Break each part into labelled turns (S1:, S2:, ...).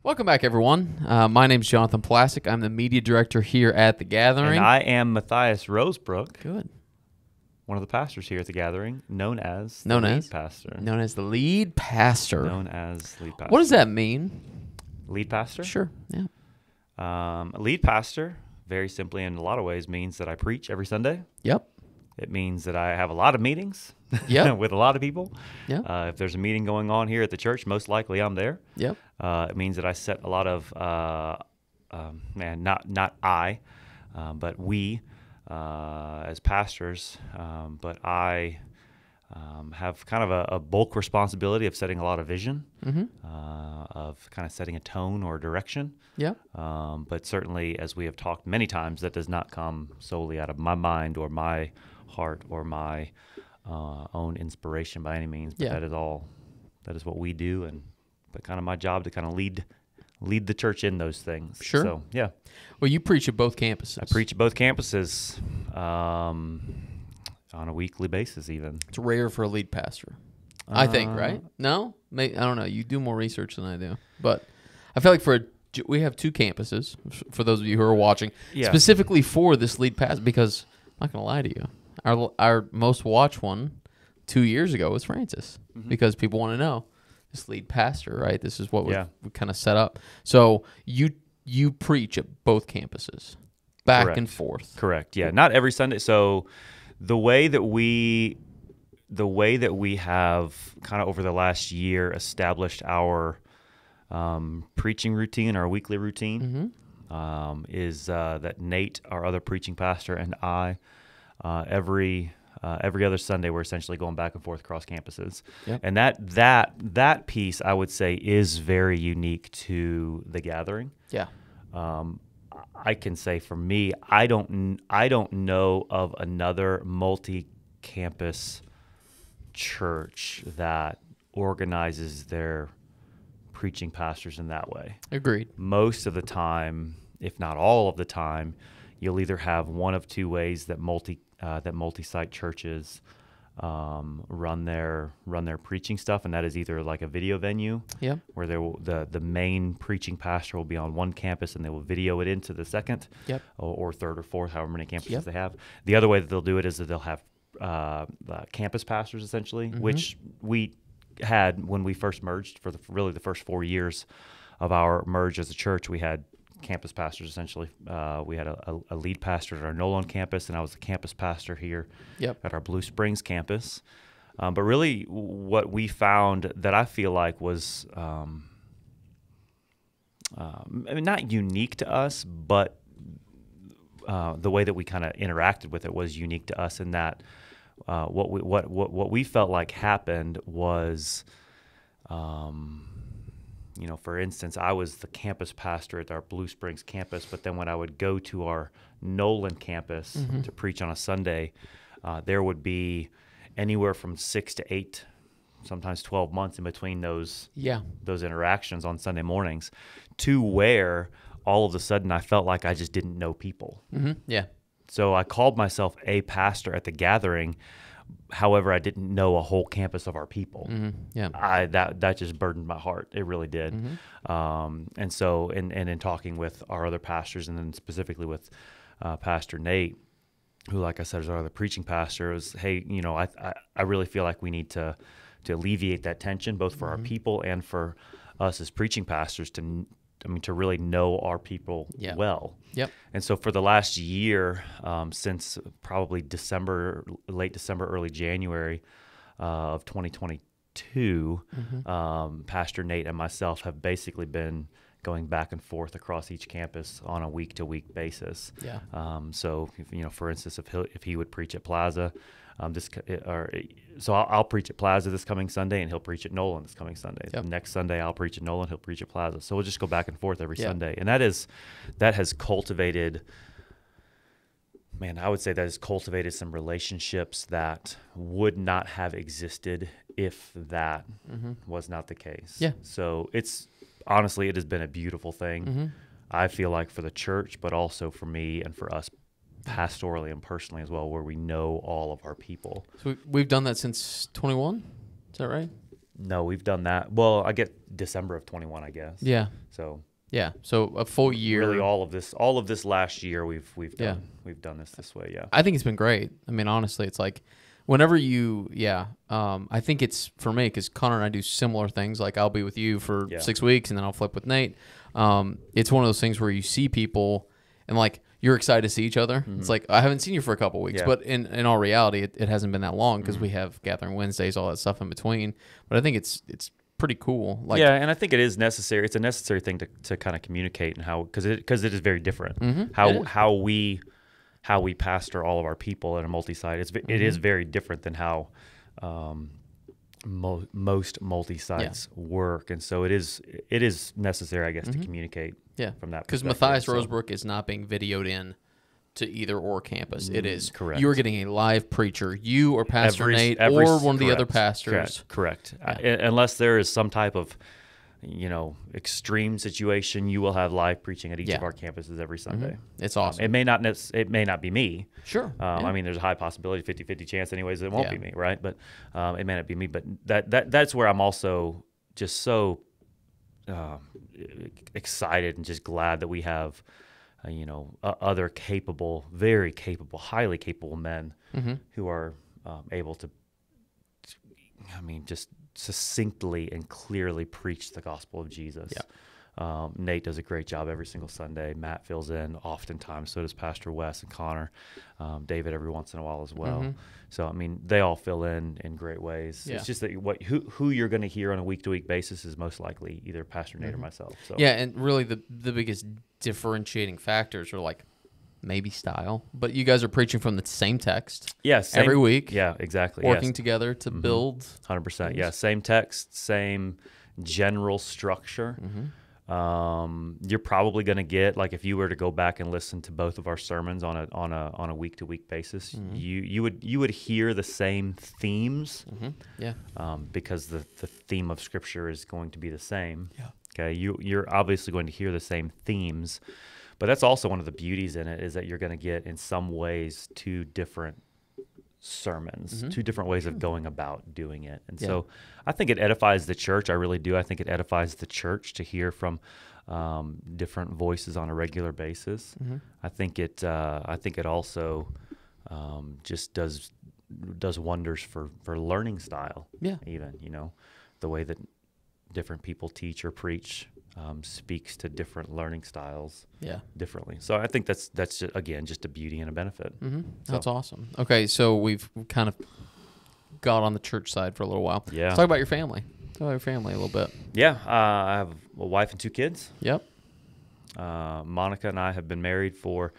S1: Welcome back, everyone. My name's Jonathan Plasek. I'm the media director here at The Gathering.
S2: And I am Matthias Rosbrugh.
S1: Good.
S2: One of the pastors here at The Gathering, known as the lead pastor.
S1: Known as the lead pastor.
S2: Known as lead pastor.
S1: What does that mean?
S2: Lead pastor?
S1: Sure, yeah.
S2: A lead pastor, very simply in a lot of ways, means that I preach every Sunday.
S1: Yep.
S2: It means that I have a lot of meetings
S1: Yep.
S2: with a lot of people.
S1: Yep.
S2: If there's a meeting going on here at the church, most likely I'm there.
S1: Yep.
S2: It means that I set a lot of, not I, but we as pastors, but I have kind of a bulk responsibility of setting a lot of vision, of kind of setting a tone or direction.
S1: Yeah.
S2: But certainly, as we have talked many times, that does not come solely out of my mind or my heart or my own inspiration by any means. But that is what we do, but kind of my job to kind of lead the church in those things.
S1: Sure.
S2: So, yeah.
S1: Well, you preach at both campuses.
S2: I preach at both campuses on a weekly basis even.
S1: It's rare for a lead pastor, I think, right? No? I don't know. You do more research than I do. But I feel like we have two campuses, for those of you who are watching, specifically for this lead pastor, because I'm not going to lie to you. Our most watched one 2 years ago was Francis, because people want to know this lead pastor, right? This is what we kind of set up. So you preach at both campuses, back and forth.
S2: Correct. Yeah, not every Sunday. So the way that we have kind of over the last year established our preaching routine, our weekly routine, is that Nate, our other preaching pastor, and I, every other Sunday, we're essentially going back and forth across campuses. Yep. And that piece, I would say, is very unique to The Gathering. Yeah. I can say for me, I don't know of another multi-campus church that organizes their preaching pastors in that way.
S1: Agreed.
S2: Most of the time, if not all of the time, you'll either have one of two ways that multi-site churches run their preaching stuff, and that is either like a video venue, where the main preaching pastor will be on one campus and they will video it into the second, or third or fourth, however many campuses they have. The other way that they'll do it is that they'll have campus pastors, essentially, which we had when we first merged. For really the first 4 years of our merge as a church, we had campus pastors, essentially. We had a lead pastor at our Nolan campus, and I was the campus pastor here at our Blue Springs campus. But really what we found that I feel like was not unique to us, but the way that we kind of interacted with it was unique to us, in that what we felt like happened was, for instance, I was the campus pastor at our Blue Springs campus, but then when I would go to our Nolan campus to preach on a Sunday, there would be anywhere from 6 to 8, sometimes 12 months in between those interactions on Sunday mornings, to where all of a sudden I felt like I just didn't know people. Yeah. So I called myself a pastor at The Gathering. However, I didn't know a whole campus of our people. Yeah, that just burdened my heart. It really did. And so, in talking with our other pastors, and then specifically with Pastor Nate, who, like I said, is our other preaching pastor, was, hey, I really feel like we need to alleviate that tension, both for our people and for us as preaching pastors, to really know our people well. Yep. And so for the last year, since probably late December, early January of 2022, Pastor Nate and myself have basically been going back and forth across each campus on a week-to-week basis. Yeah. So, for instance, if he would preach at Plaza, so I'll preach at Plaza this coming Sunday, and he'll preach at Nolan this coming Sunday. Yep. Next Sunday I'll preach at Nolan, he'll preach at Plaza. So we'll just go back and forth every Sunday, and that has cultivated. Man, I would say that has cultivated some relationships that would not have existed if that was not the case. Yeah. So honestly, it has been a beautiful thing. I feel like for the church, but also for me and for us pastorally and personally as well, where we know all of our people.
S1: So we've done that since 21? Is that right?
S2: No, we've done that. Well, I get December of 21, I guess.
S1: Yeah.
S2: So
S1: Yeah. So a full year.
S2: really all of this last year we've done this way. Yeah.
S1: I think it's been great. I mean, honestly, it's like whenever I think it's for me because Connor and I do similar things. Like I'll be with you for 6 weeks and then I'll flip with Nate. It's one of those things where you see people and like you're excited to see each other. Mm-hmm. It's like I haven't seen you for a couple of weeks, but in all reality, it hasn't been that long because we have Gathering Wednesdays, all that stuff in between. But I think it's pretty cool. Like,
S2: yeah, and I think it is necessary. It's a necessary thing to kind of communicate and how because it is very different. Mm-hmm. How we pastor all of our people at a multi-site. It is very different than how most multi-sites work, and so it is necessary, I guess, to communicate.
S1: Yeah,
S2: from that
S1: because Matthias Rosbrugh is not being videoed in to either or campus. It is
S2: correct.
S1: You are getting a live preacher, you or Pastor Nate, or one of the other pastors.
S2: Correct. Unless there is some type of extreme situation, you will have live preaching at each of our campuses every Sunday.
S1: Mm-hmm. It's awesome.
S2: It may not be me.
S1: Sure.
S2: I mean, there's a high possibility, 50-50 chance anyways, it won't be me, right? But it may not be me. But that's where I'm also just so excited and just glad that we have, other capable, very capable, highly capable men who are able to, just succinctly and clearly preach the gospel of Jesus. Yeah. Nate does a great job every single Sunday. Matt fills in oftentimes. So does Pastor Wes and Connor. David every once in a while as well. Mm-hmm. So, they all fill in great ways. Yeah. It's just that who you're going to hear on a week-to-week basis is most likely either Pastor Nate or myself. So.
S1: Yeah, and really the biggest differentiating factors are like maybe style, but you guys are preaching from the same text every week.
S2: Yeah, exactly.
S1: Working together to build.
S2: 100%. Yeah, same text, same general structure. You're probably going to get, like, if you were to go back and listen to both of our sermons on a week-to-week basis, you would hear the same themes. Yeah. Because the theme of Scripture is going to be the same. Yeah. Okay. You're obviously going to hear the same themes, but that's also one of the beauties in it is that you're going to get in some ways two different sermons, two different ways of going about doing it. And so I think it edifies the church. I really do. I think it edifies the church to hear from different voices on a regular basis. I think it also just does wonders for learning style. Yeah. Even, the way that different people teach or preach speaks to different learning styles differently. So I think that's just, again, just a beauty and a benefit. So.
S1: That's awesome. Okay, so we've kind of got on the church side for a little while.
S2: Yeah.
S1: Let's talk about your family. Talk about your family a little bit.
S2: Yeah, I have a wife and 2 kids.
S1: Yep.
S2: Monica and I have been married for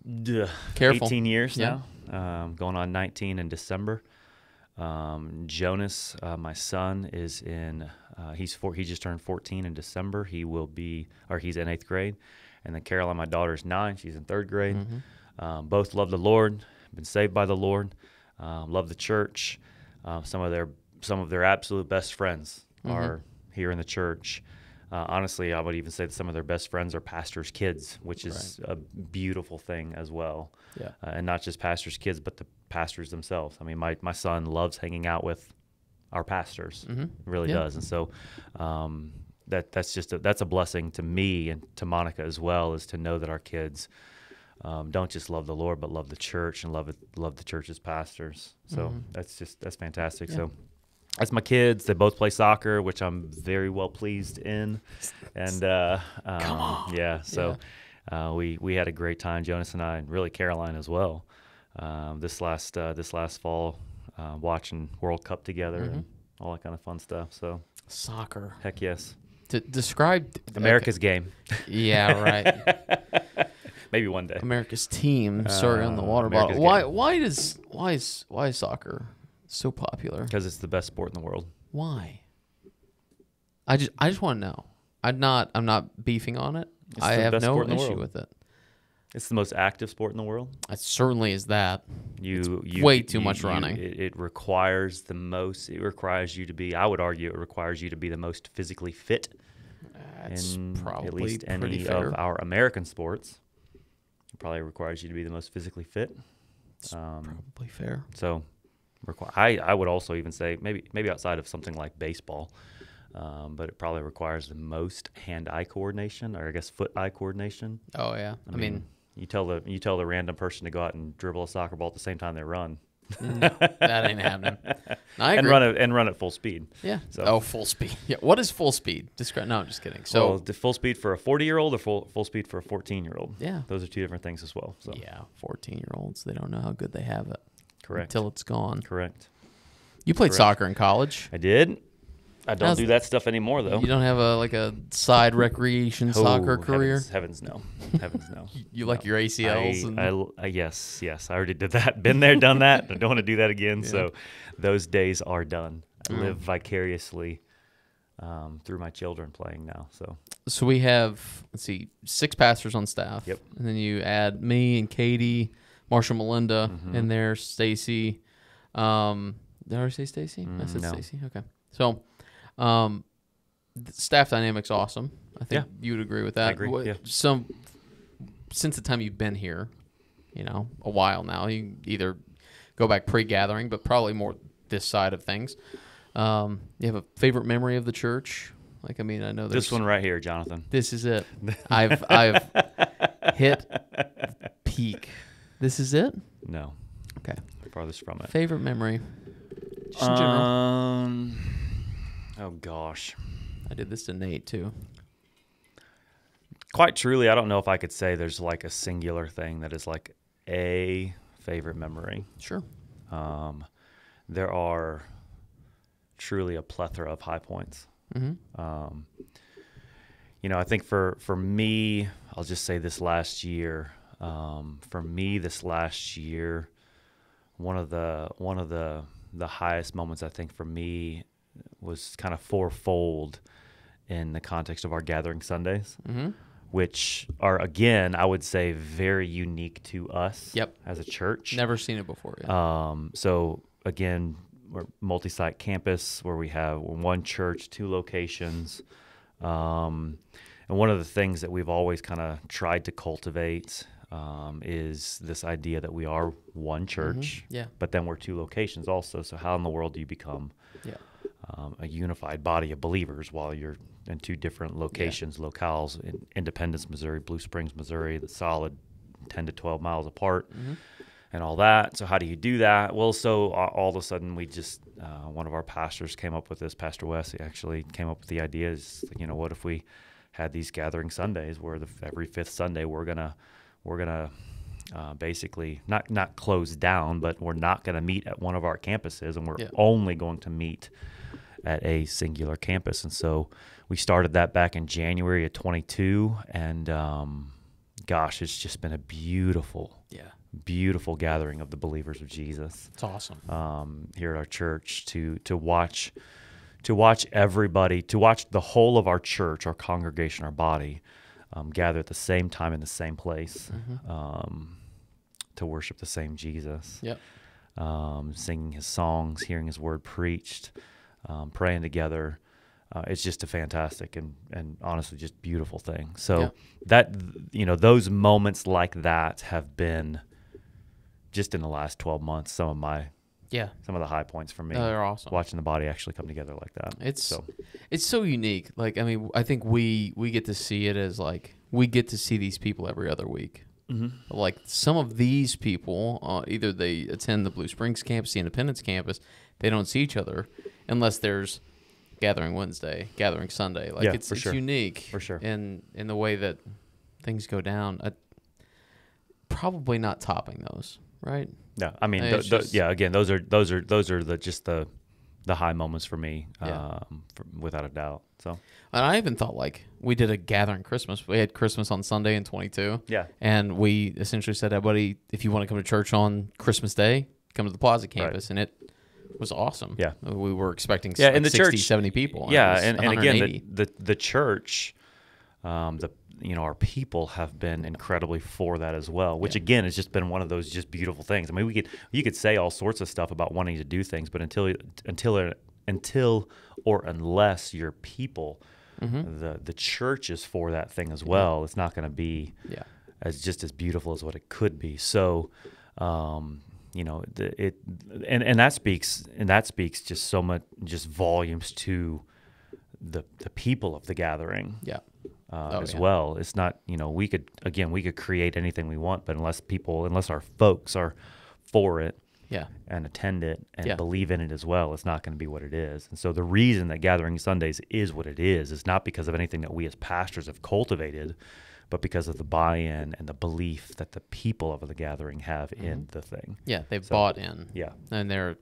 S2: 18 years now, going on 19 in December. Jonas, my son, is in he just turned 14 in December. He's in 8th grade. And then Caroline, my daughter, is 9. She's in 3rd grade. Both love the Lord, been saved by the Lord, love the church. Some of their absolute best friends are here in the church. Honestly, I would even say that some of their best friends are pastors' kids, which is a beautiful thing as well. Yeah. And not just pastors' kids, but the pastors themselves. My son loves hanging out with our pastors, really does. And so that's a blessing to me and to Monica as well, is to know that our kids don't just love the Lord, but love the church and love the church's pastors. So that's fantastic. Yeah. So that's my kids. They both play soccer, which I'm very well pleased in. And
S1: come on.
S2: Yeah. So we had a great time, Jonas and I, and really Caroline as well. This last fall, watching World Cup together and all that kind of fun stuff. So
S1: soccer.
S2: Heck yes.
S1: Describe
S2: America's game.
S1: Yeah, right.
S2: Maybe one day.
S1: America's team. Sorry, on the water bottle. Why is soccer so popular?
S2: Because it's the best sport in the world.
S1: Why? I just want to know. I'm not beefing on it. I have no issue with it.
S2: It's the most active sport in the world.
S1: It certainly is that. Way too much running.
S2: It requires the most. It requires you to be. I would argue it requires you to be the most physically fit.
S1: That's probably
S2: at least any
S1: fair.
S2: of our American sports. It probably requires you to be the most physically fit.
S1: It's probably fair.
S2: So, I would also even say maybe outside of something like baseball, but it probably requires the most hand-eye coordination, or I guess foot-eye coordination.
S1: Oh yeah, I mean,
S2: you tell the random person to go out and dribble a soccer ball at the same time they run.
S1: no, that ain't happening. I agree.
S2: And run at full speed.
S1: Yeah.
S2: So.
S1: Oh, full speed. Yeah. What is full speed? Describe. No, I'm just kidding. So,
S2: the full speed for a 40-year-old or full speed for a 14-year-old.
S1: Yeah.
S2: Those are two different things as well. So.
S1: Yeah, 14-year-olds, they don't know how good they have it.
S2: Correct.
S1: Until it's gone.
S2: Correct.
S1: You played soccer in college.
S2: I did. I don't do that stuff anymore, though.
S1: You don't have a side recreation soccer career?
S2: Heavens no. Heavens no.
S1: You like your ACLs?
S2: Yes. I already did that. Been there, done that. I don't want to do that again. Yeah. So those days are done. I live vicariously through my children playing now.
S1: So we have, 6 pastors on staff.
S2: Yep.
S1: And then you add me and Katie, Marshall, Melinda, and there, Stacy. Did I already say Stacy? I said
S2: no.
S1: Stacy. Okay. So, the staff dynamic's awesome. I think you would agree with that.
S2: I agree. Yeah.
S1: So, since the time you've been here, a while now, you either go back pre-gathering, but probably more this side of things. You have a favorite memory of the church? I know
S2: this one right here, Jonathan.
S1: This is it. I've hit peak. This is it?
S2: No.
S1: Okay.
S2: Farthest from it.
S1: Favorite memory? Just in general.
S2: Oh gosh.
S1: I did this to Nate too.
S2: Quite truly, I don't know if I could say there's a singular thing that is a favorite memory.
S1: Sure.
S2: There are truly a plethora of high points.
S1: Mm-hmm.
S2: I think for me, I'll just say this last year. For me, this last year, one of the highest moments I think for me was kind of fourfold in the context of our gathering Sundays, which are, again, I would say very unique to us as a church.
S1: Never seen it before. Yeah.
S2: So again, we're multi-site campus where we have one church, 2 locations. And one of the things that we've always kind of tried to cultivate is this idea that we are one church, but then we're 2 locations also. So how in the world do you become a unified body of believers while you're in 2 different locations, locales in Independence, Missouri, Blue Springs, Missouri, the solid 10 to 12 miles apart and all that. So how do you do that? Well, so all of a sudden we just, one of our pastors came up with this, Pastor Wes, he actually came up with the idea is, what if we had these gathering Sundays where every 5th Sunday we're gonna basically not close down, but we're not going to meet at one of our campuses, and we're only going to meet at a singular campus. And so we started that back in January of 22, and gosh, it's just been a beautiful gathering of the believers of Jesus.
S1: It's awesome.
S2: Here at our church to watch everybody, to watch the whole of our church, our congregation, our body, gather at the same time in the same place, to worship the same Jesus.
S1: Yep.
S2: Singing his songs, hearing his word preached, praying together. It's just a fantastic and honestly just beautiful thing. So that, those moments like that have been just in the last 12 months, some of the high points for me.
S1: They're awesome.
S2: Watching the body actually come together like that.
S1: It's so unique. I think we get to see it as we get to see these people every other week. Mm-hmm. Some of these people, either they attend the Blue Springs campus, the Independence campus, they don't see each other unless there's Gathering Wednesday, Gathering Sunday. It's unique
S2: for sure
S1: in the way that things go down. Probably not topping those, right?
S2: No, I mean, again, those are the high moments for me, without a doubt. So,
S1: and I even thought we did a gathering Christmas. We had Christmas on Sunday in 22.
S2: Yeah,
S1: and we essentially said, everybody, if you want to come to church on Christmas Day, come to the Plaza campus, and it was awesome.
S2: Yeah,
S1: we were expecting
S2: in the
S1: 60,
S2: church,
S1: 70 people.
S2: And again, the church, our people have been incredibly for that as well, which again has just been one of those just beautiful things. I mean, you could say all sorts of stuff about wanting to do things, but until or unless your people, the church is for that thing as well, it's not going to be as beautiful as what it could be. So, and that speaks just so much, just volumes to the people of the gathering.
S1: Yeah.
S2: As well. It's not, we could create anything we want, but unless our folks are for it and attend it and believe in it as well, it's not going to be what it is. And so the reason that Gathering Sundays is what it is not because of anything that we as pastors have cultivated, but because of the buy-in and the belief that the people of the gathering have in the thing. Yeah,
S1: they've bought in.
S2: Yeah.
S1: And they're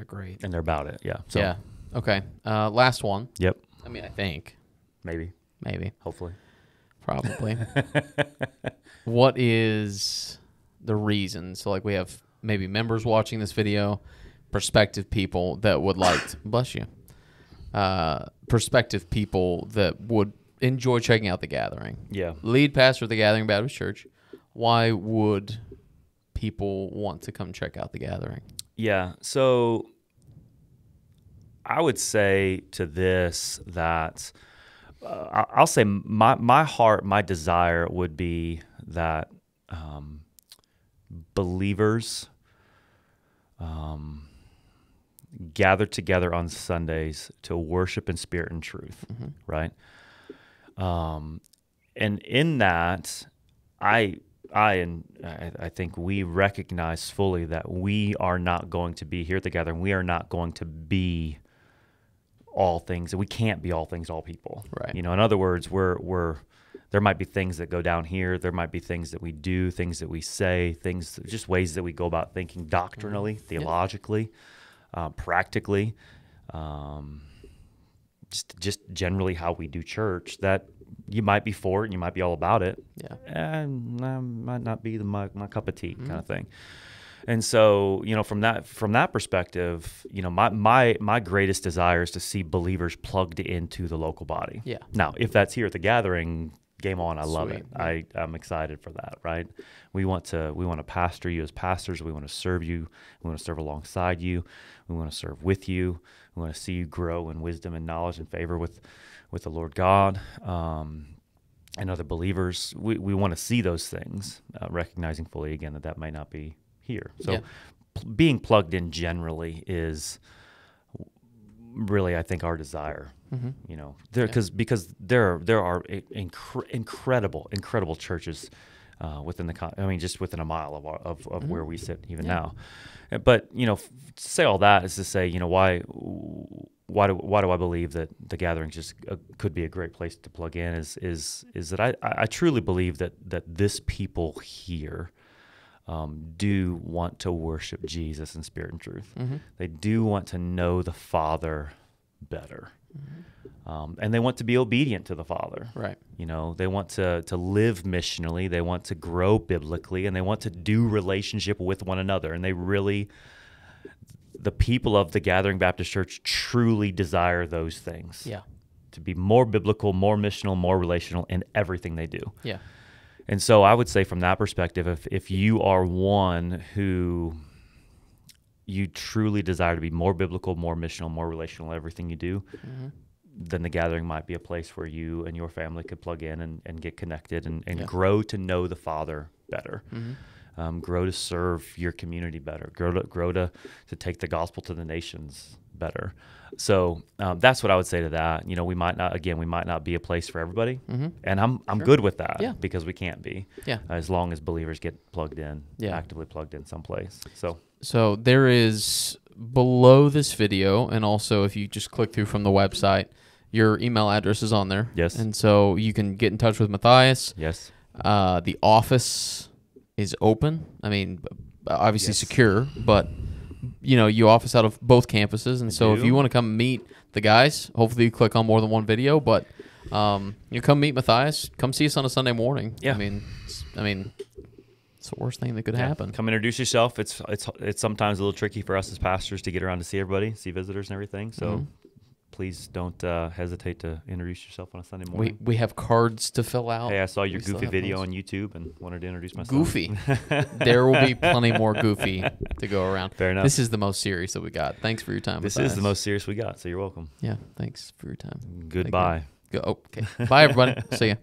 S1: great.
S2: And they're about it, yeah. So,
S1: yeah. Okay. Last one.
S2: Yep.
S1: I mean, I think.
S2: Maybe. Hopefully.
S1: Probably. What is the reason? So, like, we have maybe members watching this video, prospective people that would like to, bless you, prospective people that would enjoy checking out the gathering.
S2: Yeah.
S1: Lead pastor of the Gathering Baptist Church. Why would people want to come check out the gathering?
S2: Yeah. So I would say to this that I'll say my heart, my desire would be that believers gather together on Sundays to worship in spirit and truth, right? And in that, I think we recognize fully that we are not going to be here at the gathering. We are not going to be all things, and we can't be all things to all people.
S1: Right.
S2: In other words, there might be things that go down here. There might be things that we do, things that we say, just ways that we go about thinking doctrinally, theologically, practically, just generally how we do church that you might be for it and you might be all about it.
S1: Yeah.
S2: And might not be my cup of tea kind of thing. And so, from that perspective, my greatest desire is to see believers plugged into the local body.
S1: Yeah.
S2: Now, if that's here at the gathering, game on. I love it.
S1: Yeah.
S2: I'm excited for that, right? We want to pastor you as pastors. We want to serve you. We want to serve alongside you. We want to serve with you. We want to see you grow in wisdom and knowledge and favor with the Lord God and other believers. We want to see those things, recognizing fully again that might not be here. So being plugged in generally is really, I think, our desire. Because there are incredible churches within just within a mile of where we sit even now. But to say all that is to say, why do I believe that the gathering just could be a great place to plug in is that I truly believe that this people here do want to worship Jesus in spirit and truth. They do want to know the Father better. And they want to be obedient to the Father.
S1: Right.
S2: They want to live missionally. They want to grow biblically, and they want to do relationship with one another. And the people of the Gathering Baptist Church truly desire those things.
S1: Yeah.
S2: To be more biblical, more missional, more relational in everything they do.
S1: Yeah.
S2: And so I would say from that perspective, if you are one who you truly desire to be more biblical, more missional, more relational in everything you do, then the gathering might be a place where you and your family could plug in and get connected and grow to know the Father better, grow to serve your community better, grow to take the gospel to the nations better. So that's what I would say to that. We might not be a place for everybody, and I'm good with that because we can't be, as long as believers get plugged in, actively plugged in someplace.
S1: So there is below this video, and also if you just click through from the website, your email address is on there.
S2: Yes.
S1: And so you can get in touch with Matthias.
S2: Yes.
S1: The office is open. I mean, obviously secure, but you office out of both campuses, and so if you want to come meet the guys, hopefully you click on more than one video, but you come meet Matthias, come see us on a Sunday morning.
S2: Yeah.
S1: I mean, it's the worst thing that could happen.
S2: Come introduce yourself. It's sometimes a little tricky for us as pastors to get around to see everybody, see visitors and everything. So please don't hesitate to introduce yourself on a Sunday morning.
S1: We have cards to fill out.
S2: Hey, I saw your Goofy video on YouTube and wanted to introduce myself.
S1: Goofy. There will be plenty more Goofy to go around.
S2: Fair enough.
S1: This is the most serious that we got. Thanks for your time.
S2: This
S1: Matthias.
S2: is the most serious we got, so you're welcome.
S1: Yeah, thanks for your time.
S2: Goodbye.
S1: Okay. Bye, everybody. See ya.